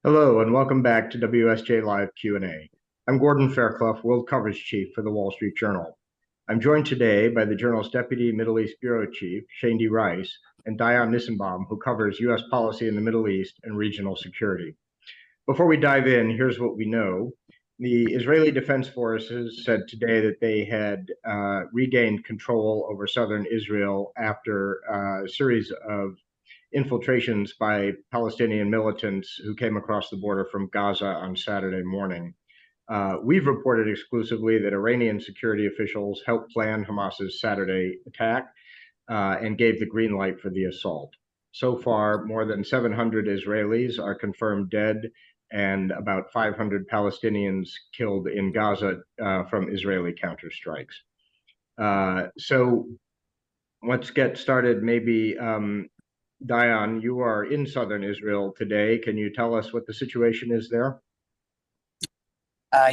Hello and welcome back to WSJ Live Q&A. I'm Gordon Fairclough, World Coverage Chief for the Wall Street Journal. I'm joined today by the Journal's Deputy Middle East Bureau Chief, Shayndi Raice, and Diane Nissenbaum, who covers U.S. policy in the Middle East and regional security. Before we dive in, here's what we know. The Israeli Defense Forces said today that they had regained control over southern Israel after a series of infiltrations by Palestinian militants who came across the border from Gaza on Saturday morning. We've reported exclusively that Iranian security officials helped plan Hamas's Saturday attack and gave the green light for the assault. So far, more than 700 Israelis are confirmed dead and about 500 Palestinians killed in Gaza from Israeli counterstrikes. So let's get started. Maybe Diane, you are in southern Israel today. Can you tell us what the situation is there?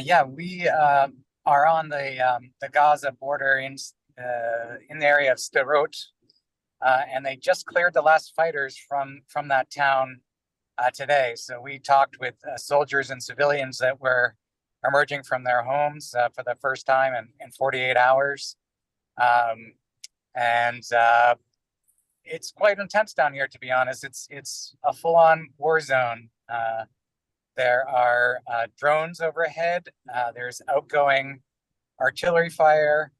Yeah, we are on the Gaza border in the area of Sderot, and they just cleared the last fighters from that town today. So we talked with soldiers and civilians that were emerging from their homes for the first time in 48 hours, and it's quite intense down here, to be honest. It's a full-on war zone. There are drones overhead. There's outgoing artillery fire,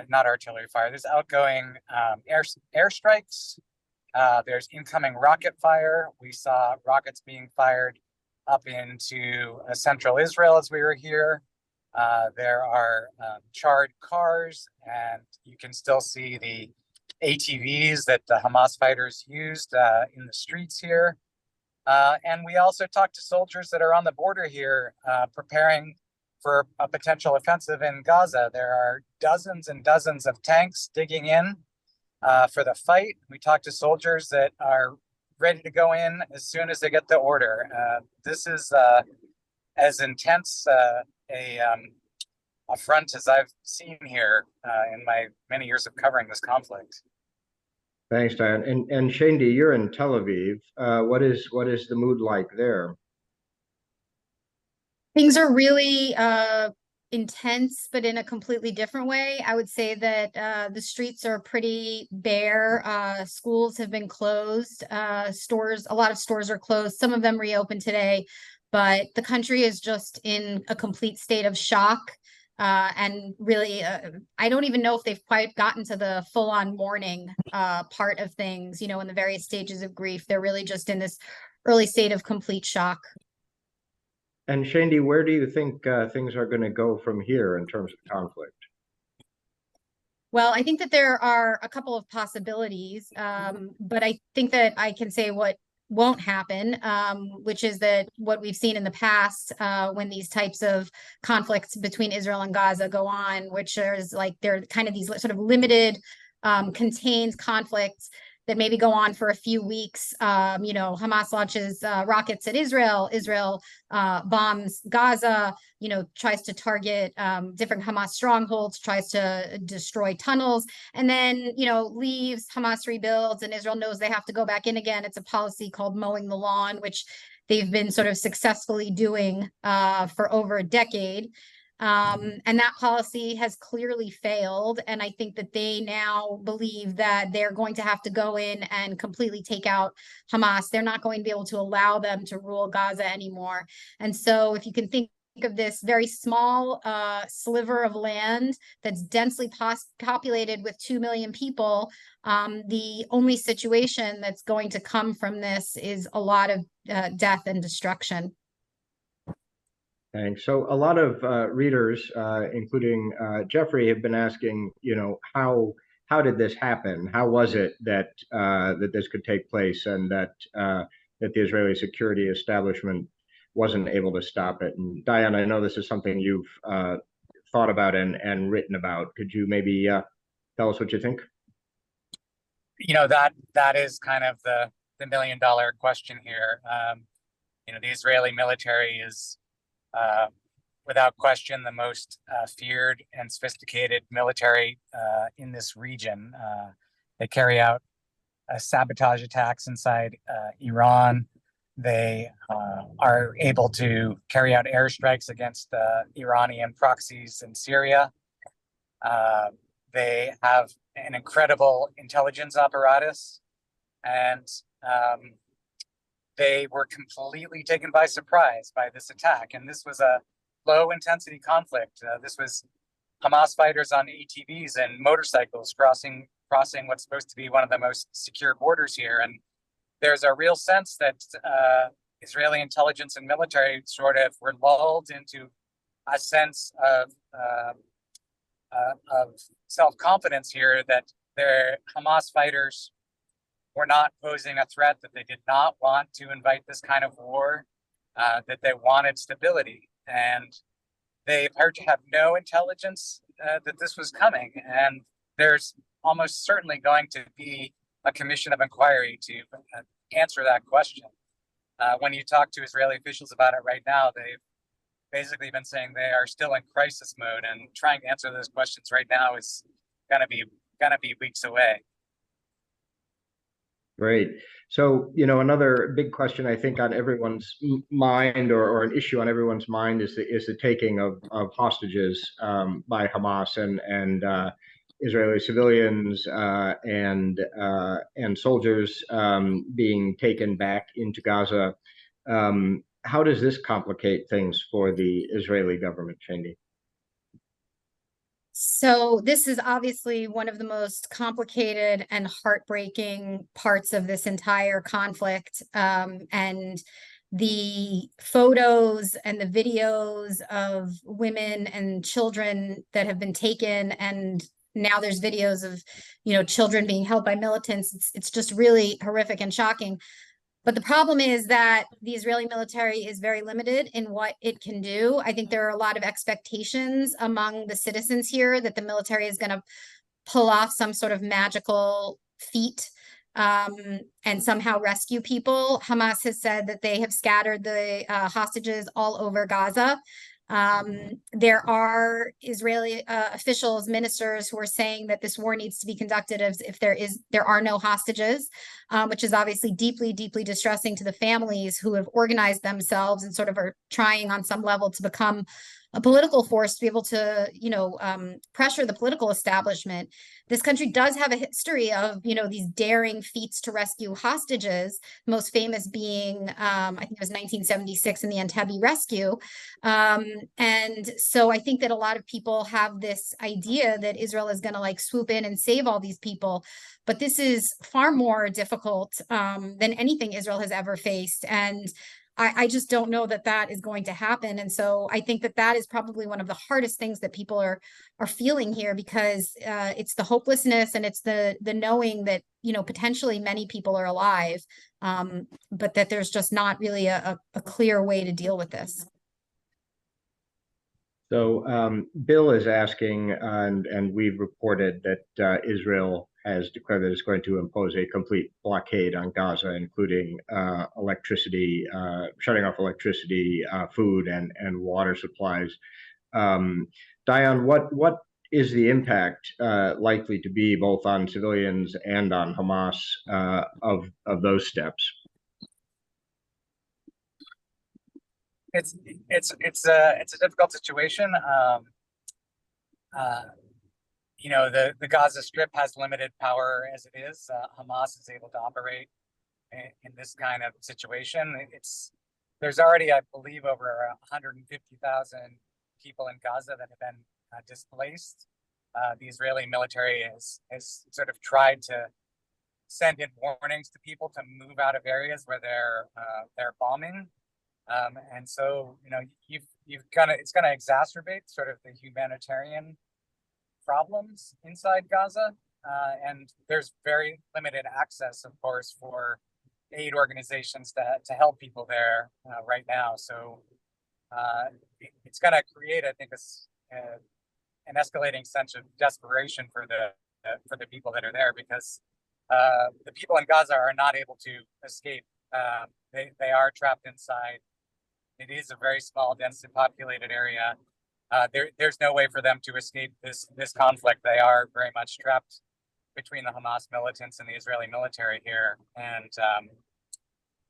not artillery fire. There's outgoing airstrikes. There's incoming rocket fire. We saw rockets being fired up into central Israel as we were here. There are charred cars, and you can still see the ATVs that the Hamas fighters used in the streets here. And we also talked to soldiers that are on the border here preparing for a potential offensive in Gaza. There are dozens and dozens of tanks digging in for the fight. We talked to soldiers that are ready to go in as soon as they get the order. This is as intense a front as I've seen here in my many years of covering this conflict. Thanks, Diane. And Shayndi, you're in Tel Aviv. What is the mood like there? Things are really intense, but in a completely different way. I would say that the streets are pretty bare. Schools have been closed. A lot of stores are closed. Some of them reopened today, but the country is just in a complete state of shock. And really, I don't even know if they've quite gotten to the full-on mourning part of things, in the various stages of grief. They're really just in this early state of complete shock. And Shayndi, where do you think things are going to go from here in terms of conflict? Well, I think that there are a couple of possibilities, but I think that I can say what won't happen, which is that what we've seen in the past when these types of conflicts between Israel and Gaza go on, which is they're kind of these sort of limited, contained conflicts that maybe go on for a few weeks. Hamas launches rockets at Israel. Israel bombs Gaza, tries to target different Hamas strongholds, tries to destroy tunnels, and then, leaves. Hamas rebuilds, and Israel knows they have to go back in again. It's a policy called mowing the lawn, which they've been sort of successfully doing for over a decade. And that policy has clearly failed. And I think that they now believe that they're going to have to go in and completely take out Hamas. They're not going to be able to allow them to rule Gaza anymore. And so if you can think of this very small sliver of land that's densely populated with 2 million people, the only situation that's going to come from this is a lot of death and destruction. Thanks. So a lot of readers, including Jeffrey, have been asking, how did this happen? How was it that that this could take place, and that the Israeli security establishment wasn't able to stop it? And Diane, I know this is something you've thought about and written about. Could you maybe tell us what you think? That is kind of the $1 million question here. The Israeli military is without question the most feared and sophisticated military in this region. They carry out sabotage attacks inside Iran. They are able to carry out airstrikes against Iranian proxies in Syria. They have an incredible intelligence apparatus, and they were completely taken by surprise by this attack. And this was a low intensity conflict. This was Hamas fighters on ATVs and motorcycles crossing what's supposed to be one of the most secure borders here. And there's a real sense that Israeli intelligence and military sort of were lulled into a sense of self-confidence here, that their Hamas fighters were not posing a threat, that they did not want to invite this kind of war, that they wanted stability. And they appeared to have no intelligence that this was coming. And there's almost certainly going to be a commission of inquiry to answer that question. When you talk to Israeli officials about it right now, they've basically been saying they are still in crisis mode, and trying to answer those questions right now is gonna be weeks away. Great. So, another big question I think on everyone's mind, or an issue on everyone's mind, is the taking of hostages by Hamas and Israeli civilians and soldiers being taken back into Gaza. How does this complicate things for the Israeli government, Shayndi? So this is obviously one of the most complicated and heartbreaking parts of this entire conflict. And the photos and the videos of women and children that have been taken, and now there's videos of, children being held by militants. It's just really horrific and shocking. But the problem is that the Israeli military is very limited in what it can do. I think there are a lot of expectations among the citizens here that the military is going to pull off some sort of magical feat and somehow rescue people. Hamas has said that they have scattered the hostages all over Gaza. There are Israeli officials, ministers, who are saying that this war needs to be conducted as if there are no hostages, which is obviously deeply, deeply distressing to the families who have organized themselves and sort of are trying on some level to become a political force to be able to, pressure the political establishment. This country does have a history of, these daring feats to rescue hostages, most famous being, I think it was 1976 in the Entebbe rescue. And so I think that a lot of people have this idea that Israel is going to swoop in and save all these people. But this is far more difficult than anything Israel has ever faced. And I just don't know that that is going to happen. And so I think that that is probably one of the hardest things that people are feeling here, because it's the hopelessness and it's the knowing that, potentially many people are alive, but that there's just not really a clear way to deal with this. So Bill is asking, and we've reported that Israel has declared that it's going to impose a complete blockade on Gaza, including electricity, shutting off electricity, food, and water supplies. Diane, what is the impact likely to be both on civilians and on Hamas of those steps? It's a difficult situation. The Gaza Strip has limited power as it is. Hamas is able to operate in this kind of situation. There's already, I believe, over 150,000 people in Gaza that have been displaced. The Israeli military has sort of tried to send in warnings to people to move out of areas where they're bombing. And so, it's going to exacerbate sort of the humanitarian problems inside Gaza. And there's very limited access, of course, for aid organizations to help people there right now. So it's going to create, I think, an escalating sense of desperation for the people that are there, because the people in Gaza are not able to escape. They are trapped inside. It is a very small, densely populated area. There's no way for them to escape this conflict. They are very much trapped between the Hamas militants and the Israeli military here. And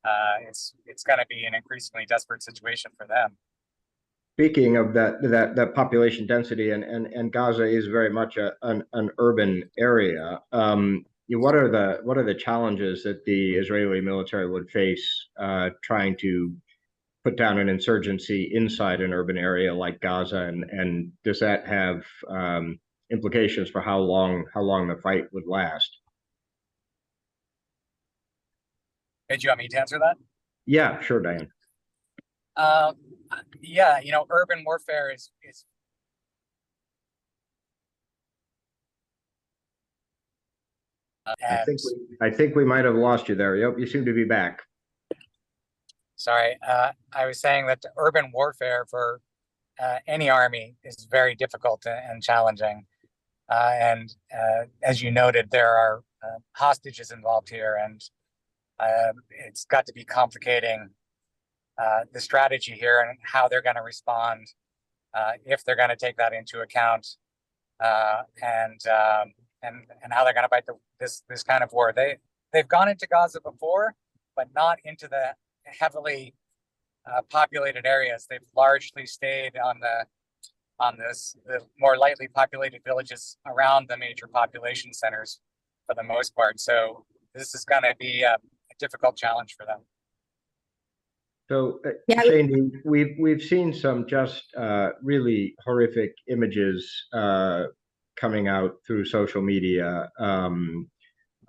it's going to be an increasingly desperate situation for them. Speaking of that population density, and Gaza is very much an urban area. What are the challenges that the Israeli military would face trying to put down an insurgency inside an urban area like Gaza, and does that have implications for how long the fight would last? Hey, do you want me to answer that? Yeah, sure, Diane. Yeah, urban warfare is I think we might have lost you there. Yep, you seem to be back. Sorry, I was saying that urban warfare for any army is very difficult and challenging. And as you noted, there are hostages involved here, and it's got to be complicating the strategy here and how they're going to respond if they're going to take that into account, and how they're going to fight this kind of war. They've gone into Gaza before, but not into the heavily populated areas. They've largely stayed on the more lightly populated villages around the major population centers for the most part. So this is going to be a difficult challenge for them. So, Shayndi, we've seen some just really horrific images coming out through social media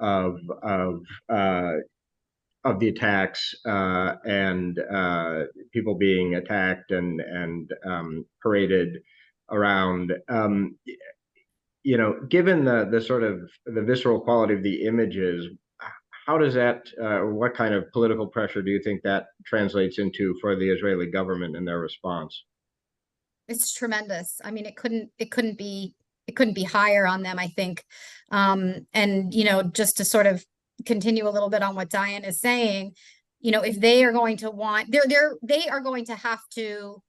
of the attacks and people being attacked and paraded around. Given the sort of the visceral quality of the images, how does that, what kind of political pressure do you think that translates into for the Israeli government and their response? It's tremendous. I mean, it couldn't be higher on them, I think. And just to sort of continue a little bit on what Diane is saying, if they are going to want, they are going to have to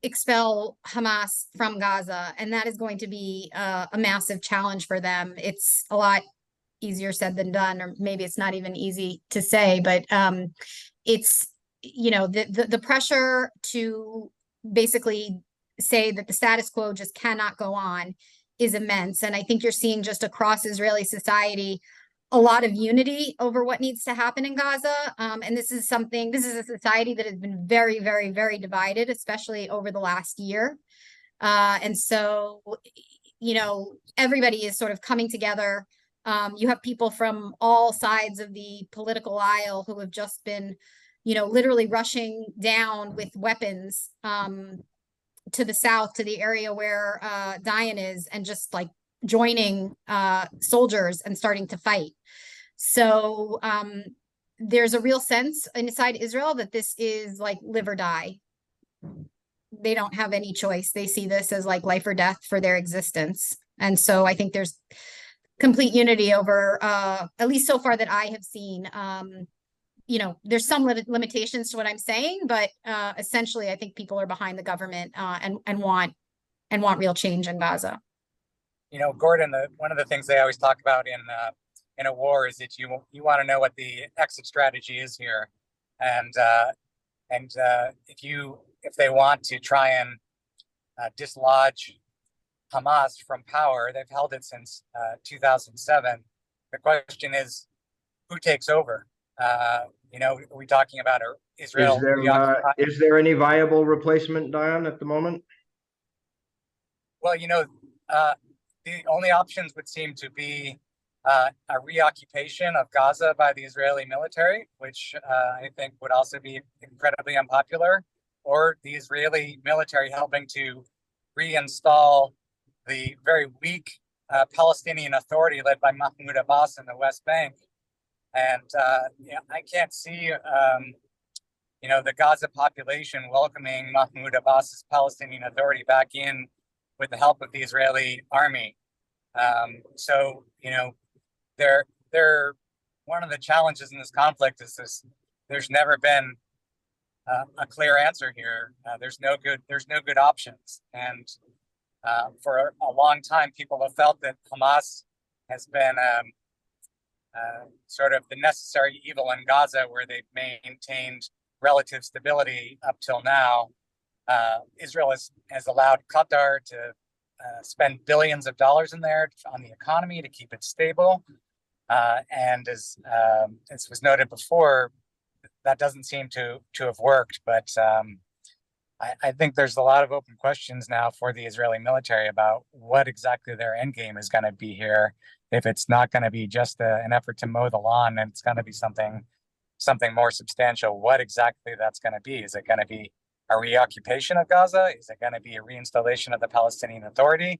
expel Hamas from Gaza, and that is going to be a massive challenge for them. It's a lot easier said than done, or maybe it's not even easy to say, but it's the pressure to basically say that the status quo just cannot go on is immense. And I think you're seeing just across Israeli society a lot of unity over what needs to happen in Gaza. And this is a society that has been very, very, very divided, especially over the last year. And so, everybody is sort of coming together. You have people from all sides of the political aisle who have just been, literally rushing down with weapons to the south, to the area where Diane is, and just like joining soldiers and starting to fight. So there's a real sense inside Israel that this is like live or die. They don't have any choice. They see this as like life or death for their existence. And so I think there's complete unity over, at least so far that I have seen. There's some limitations to what I'm saying, but essentially I think people are behind the government and want real change in Gaza. Gordon, one of the things they always talk about in a war is that you want to know what the exit strategy is here, and if they want to try and dislodge Hamas from power, they've held it since 2007. The question is, who takes over? Are we talking about Israel? Is there any viable replacement, Diane, at the moment? Well, the only options would seem to be a reoccupation of Gaza by the Israeli military, which I think would also be incredibly unpopular, or the Israeli military helping to reinstall the very weak Palestinian Authority led by Mahmoud Abbas in the West Bank. And I can't see, the Gaza population welcoming Mahmoud Abbas's Palestinian Authority back in with the help of the Israeli army. So one of the challenges in this conflict is there's never been a clear answer here. There's no good options, and for a long time, people have felt that Hamas has been sort of the necessary evil in Gaza, where they've maintained relative stability up till now. Israel has allowed Qatar to spend billions of dollars in there on the economy to keep it stable. And as was noted before, that doesn't seem to have worked. But I think there's a lot of open questions now for the Israeli military about what exactly their end game is going to be here. If it's not going to be just an effort to mow the lawn, and it's going to be something more substantial, what exactly that's going to be? Is it going to be a reoccupation of Gaza? Is it going to be a reinstallation of the Palestinian Authority?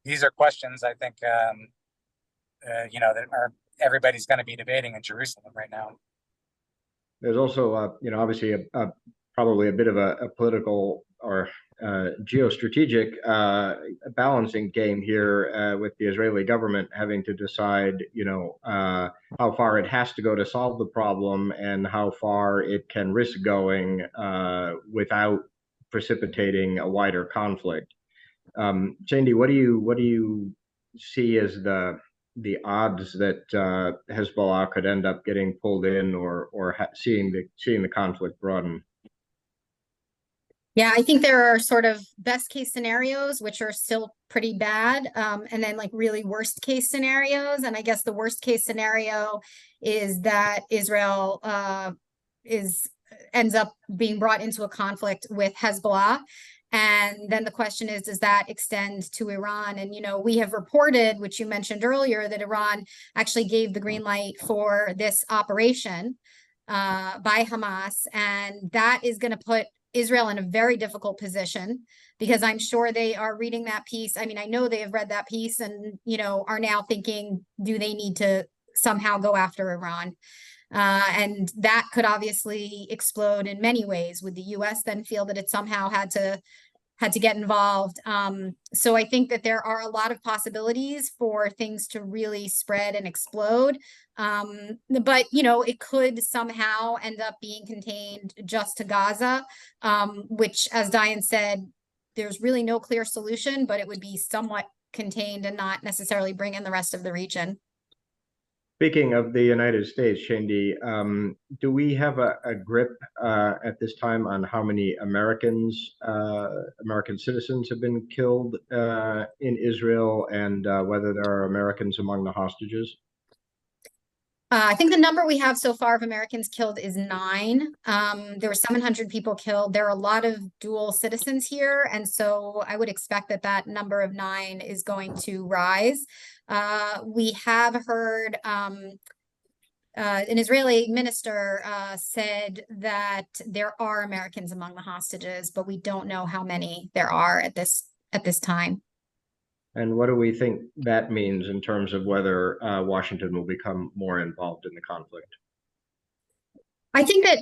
These are questions I think that everybody's going to be debating in Jerusalem right now. There's also, obviously probably a bit of a political or geostrategic balancing game here with the Israeli government having to decide, how far it has to go to solve the problem and how far it can risk going without precipitating a wider conflict. Shayndi, what do you see as the odds that Hezbollah could end up getting pulled in or seeing the conflict broaden? Yeah, I think there are sort of best case scenarios, which are still pretty bad, and then like really worst case scenarios. And I guess the worst case scenario is that Israel ends up being brought into a conflict with Hezbollah. And then the question is, does that extend to Iran? And, we have reported, which you mentioned earlier, that Iran actually gave the green light for this operation by Hamas. And that is going to put Israel in a very difficult position, because I'm sure they are reading that piece. I mean, I know they have read that piece and, are now thinking, do they need to somehow go after Iran? And that could obviously explode in many ways. Would the U.S. then feel that it somehow had to get involved? So I think that there are a lot of possibilities for things to really spread and explode. But, it could somehow end up being contained just to Gaza, which, as Diane said, there's really no clear solution, but it would be somewhat contained and not necessarily bring in the rest of the region. Speaking of the United States, Shayndi, do we have a grip at this time on how many American citizens have been killed in Israel, and whether there are Americans among the hostages? I think the number we have so far of Americans killed is 9. There were 700 people killed. There are a lot of dual citizens here, and so I would expect that number of 9 is going to rise. We have heard an Israeli minister said that there are Americans among the hostages, but we don't know how many there are at this time. And what do we think that means in terms of whether Washington will become more involved in the conflict? I think that,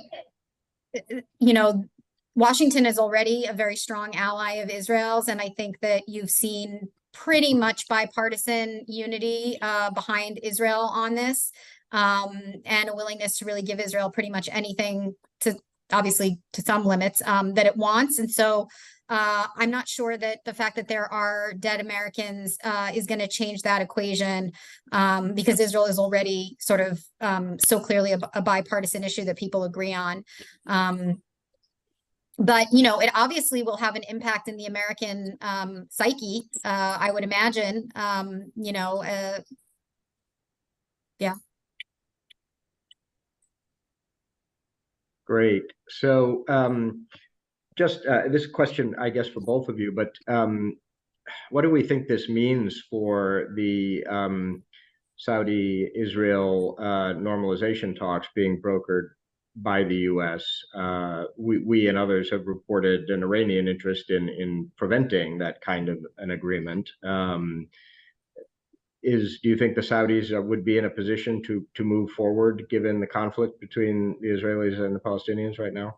Washington is already a very strong ally of Israel's, and I think that you've seen pretty much bipartisan unity behind Israel on this, and a willingness to really give Israel pretty much anything, obviously to some limits, that it wants. And so I'm not sure that the fact that there are dead Americans is going to change that equation, because Israel is already sort of so clearly a bipartisan issue that people agree on. But, it obviously will have an impact in the American psyche, I would imagine, yeah. Great. So just this question, I guess, for both of you, but what do we think this means for the Saudi-Israel normalization talks being brokered by the U.S.? We and others have reported an Iranian interest in preventing that kind of an agreement. Do you think the Saudis would be in a position to move forward given the conflict between the Israelis and the Palestinians right now?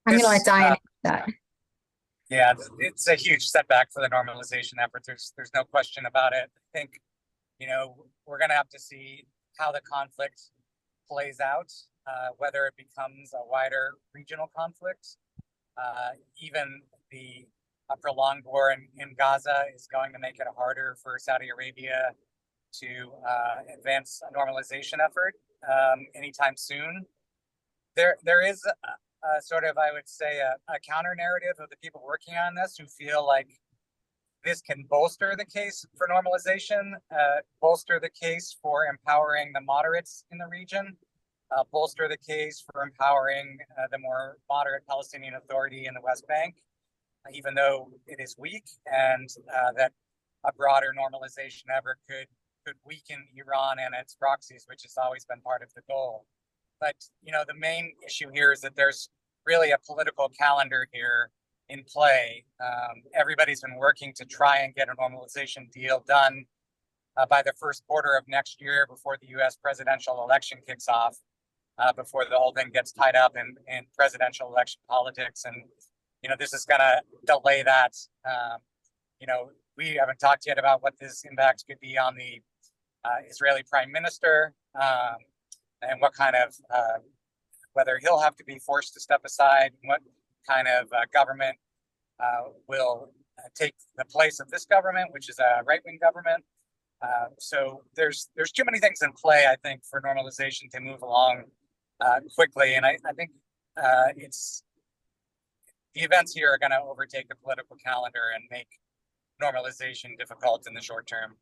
I'm going to let Diane answer that. Yeah, it's a huge setback for the normalization effort. There's no question about it. I think, we're going to have to see how the conflict plays out, whether it becomes a wider regional conflict. Even the a prolonged war in Gaza is going to make it harder for Saudi Arabia to advance a normalization effort anytime soon. There is a sort of, I would say, a counter narrative of the people working on this who feel like this can bolster the case for normalization, bolster the case for empowering the moderates in the region, bolster the case for empowering the more moderate Palestinian Authority in the West Bank, even though it is weak, and that a broader normalization effort could weaken Iran and its proxies, which has always been part of the goal. But the main issue here is that there's really a political calendar here in play. Everybody's been working to try and get a normalization deal done by the first quarter of next year before the U.S. presidential election kicks off, before the whole thing gets tied up in presidential election politics. And, this is going to delay that. We haven't talked yet about what this impact could be on the Israeli prime minister, and what kind of, whether he'll have to be forced to step aside, what kind of government will take the place of this government, which is a right-wing government. So there's too many things in play, I think, for normalization to move along quickly. And I think the events here are going to overtake the political calendar and make normalization difficult in the short term.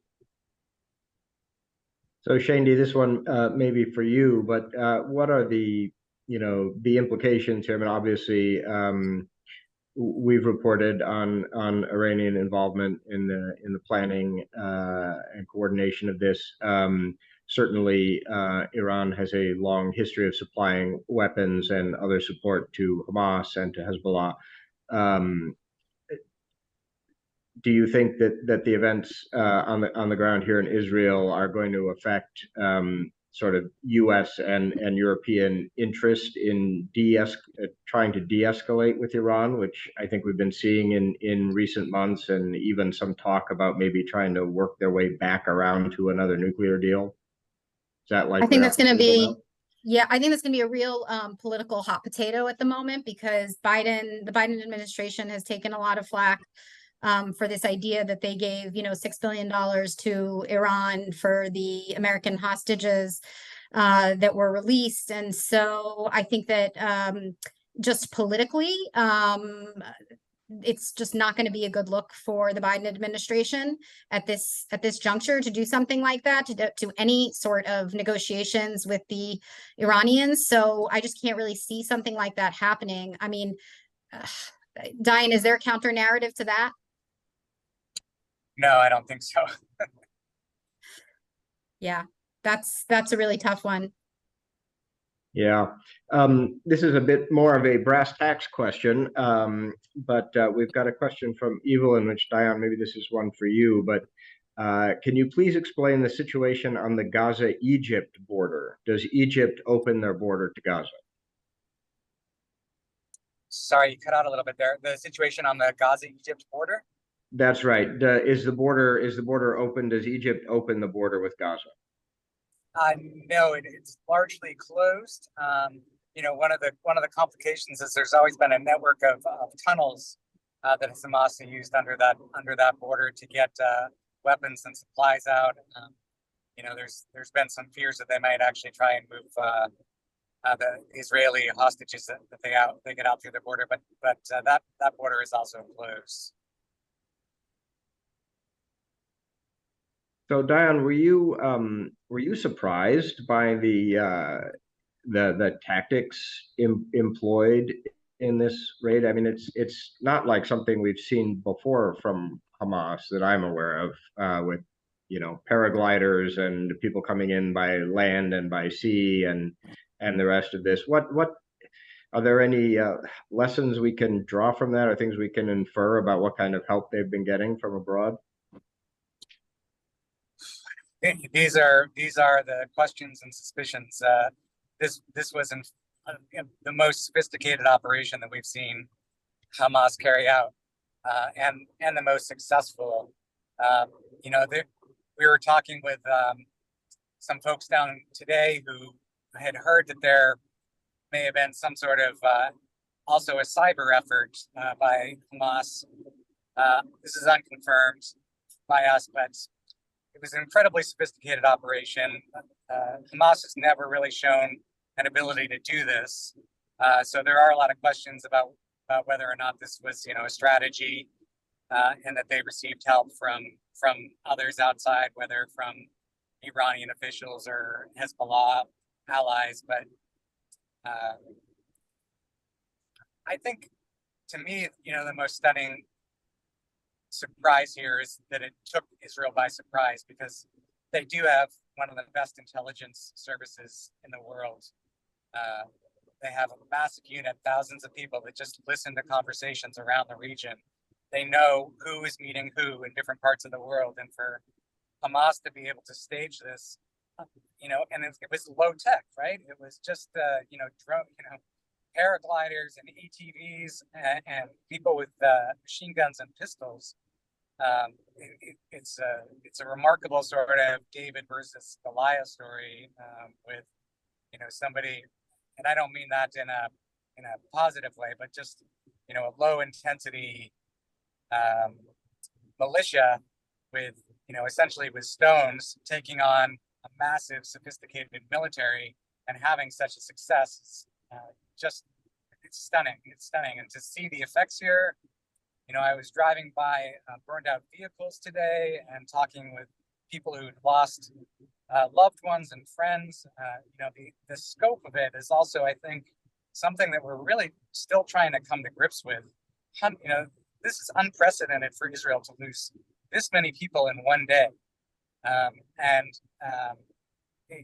So Shayndi, this one may be for you, but what are the implications here? I mean, obviously, we've reported on Iranian involvement in the planning and coordination of this. Certainly, Iran has a long history of supplying weapons and other support to Hamas and to Hezbollah. Do you think that the events on the ground here in Israel are going to affect sort of U.S. and European interest in trying to de-escalate with Iran, which I think we've been seeing in recent months, and even some talk about maybe trying to work their way back around to another nuclear deal? Is that like? I think that's going to be. Yeah, I think that's going to be a real political hot potato at the moment, because the Biden administration has taken a lot of flack for this idea that they gave, $6 billion to Iran for the American hostages that were released. And so I think that just politically, it's just not going to be a good look for the Biden administration at this juncture to do something like that, to any sort of negotiations with the Iranians. So I just can't really see something like that happening. I mean, Diane, is there a counter narrative to that? No, I don't think so. Yeah, that's a really tough one. Yeah, this is a bit more of a brass tacks question, but we've got a question from Evelyn, which, Diane, maybe this is one for you, but can you please explain the situation on the Gaza Egypt border? Does Egypt open their border to Gaza? Sorry, you cut out a little bit there. The situation on the Gaza Egypt border? That's right. Is the border open? Does Egypt open the border with Gaza? No, it's largely closed. One of the complications is there's always been a network of tunnels that Hamas has used under that border to get weapons and supplies out. There's been some fears that they might actually try and move the Israeli hostages that they get out through the border, but that border is also closed. So, Diane, were you surprised by the tactics employed in this raid? I mean, it's not like something we've seen before from Hamas that I'm aware of, with paragliders and people coming in by land and by sea and the rest of this. What are there any lessons we can draw from that, or things we can infer about what kind of help they've been getting from abroad? These are the questions and suspicions. This was the most sophisticated operation that we've seen Hamas carry out, and the most successful. We were talking with some folks down today who had heard that there may have been some sort of also a cyber effort by Hamas This is unconfirmed by us, but it was an incredibly sophisticated operation. Hamas has never really shown an ability to do this. So there are a lot of questions about whether or not this was, a strategy, and that they received help from others outside, whether from Iranian officials or Hezbollah allies. But I think, to me, the most stunning surprise here is that it took Israel by surprise, because they do have one of the best intelligence services in the world. They have a massive unit, thousands of people that just listen to conversations around the region. They know who is meeting who in different parts of the world. And for Hamas to be able to stage this, and it was low tech, right? It was just, drone, paragliders and ATVs and people with machine guns and pistols. It's a remarkable sort of David versus Goliath story, with somebody, and I don't mean that in a positive way, but just a low intensity militia with essentially with stones taking on a massive sophisticated military and having such a success. It's stunning. It's stunning. And to see the effects here, I was driving by burned out vehicles today and talking with people who'd lost loved ones and friends. The scope of it is also, I think, something that we're really still trying to come to grips with. This is unprecedented for Israel to lose this many people in one day.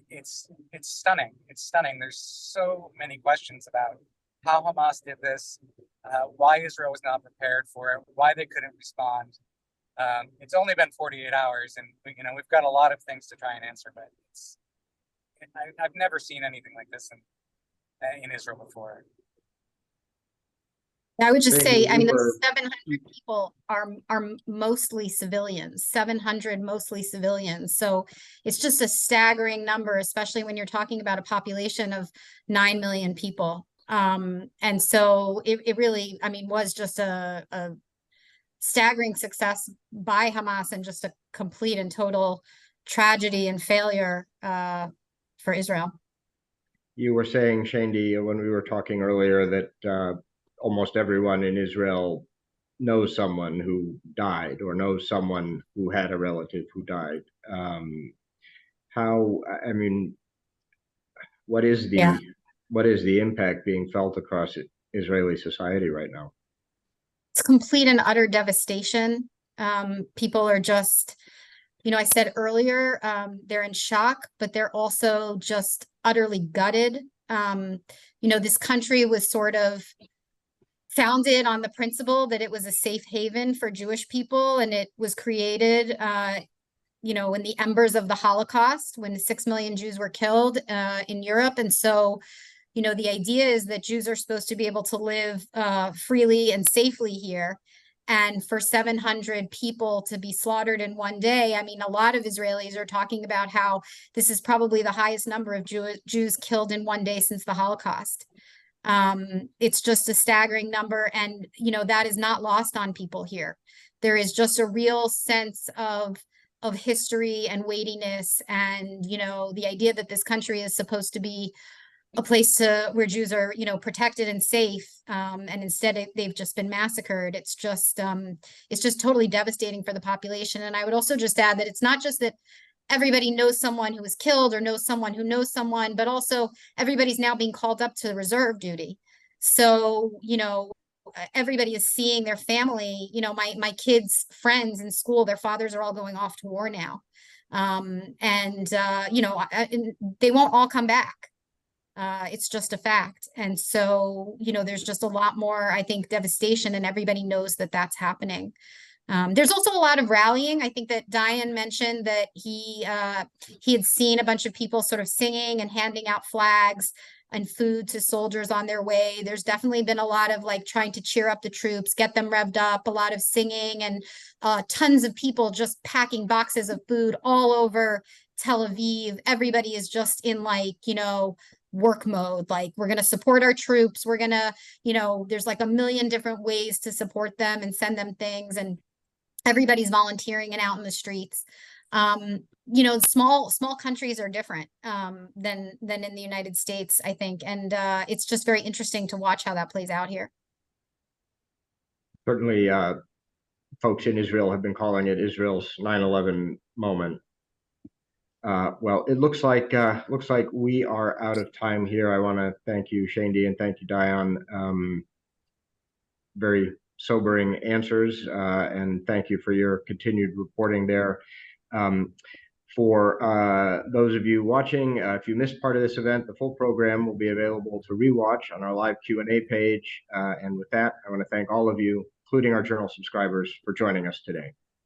It's stunning. It's stunning. There's so many questions about how Hamas did this, why Israel was not prepared for it, why they couldn't respond. It's only been 48 hours, and we've got a lot of things to try and answer, but I've never seen anything like this in Israel before. I would just say, I mean, the 700 Mm-hmm. people are mostly civilians, 700 mostly civilians. So it's just a staggering number, especially when you're talking about a population of 9 million people. And so it really, I mean, was just a staggering success by Hamas and just a complete and total tragedy and failure for Israel. You were saying, Shayndi, when we were talking earlier, that almost everyone in Israel knows someone who died or knows someone who had a relative who died. I mean, what is the impact being felt across Israeli society right now? It's complete and utter devastation. People are just, I said earlier, they're in shock, but they're also just utterly gutted. This country was sort of founded on the principle that it was a safe haven for Jewish people, and it was created, in the embers of the Holocaust when 6 million Jews were killed in Europe. And so, the idea is that Jews are supposed to be able to live freely and safely here. And for 700 people to be slaughtered in one day, I mean, a lot of Israelis are talking about how this is probably the highest number of Jews killed in one day since the Holocaust. It's just a staggering number. And, that is not lost on people here. There is just a real sense of history and weightiness. And, the idea that this country is supposed to be a place where Jews are, protected and safe. And instead they've just been massacred. It's just totally devastating for the population. And I would also just add that it's not just that everybody knows someone who was killed or knows someone who knows someone, but also everybody's now being called up to reserve duty. So, everybody is seeing their family, my kids' friends in school, their fathers are all going off to war now. And they won't all come back. It's just a fact. And so, there's just a lot more, I think, devastation, and everybody knows that that's happening. There's also a lot of rallying. I think that Diane mentioned that he had seen a bunch of people sort of singing and handing out flags and food to soldiers on their way. There's definitely been a lot of trying to cheer up the troops, get them revved up, a lot of singing, and tons of people just packing boxes of food all over Tel Aviv. Everybody is just in work mode. We're going to support our troops. We're going to, there's a million different ways to support them and send them things. And everybody's volunteering and out in the streets. You know, small countries are different than in the United States, I think, and it's just very interesting to watch how that plays out here. Certainly, folks in Israel have been calling it Israel's 9/11 moment. Well, it looks like we are out of time here. I want to thank you, Shayndi, and thank you, Diane. Very sobering answers, and thank you for your continued reporting there. For those of you watching, if you missed part of this event, the full program will be available to rewatch on our live Q&A page. And with that, I want to thank all of you, including our journal subscribers, for joining us today.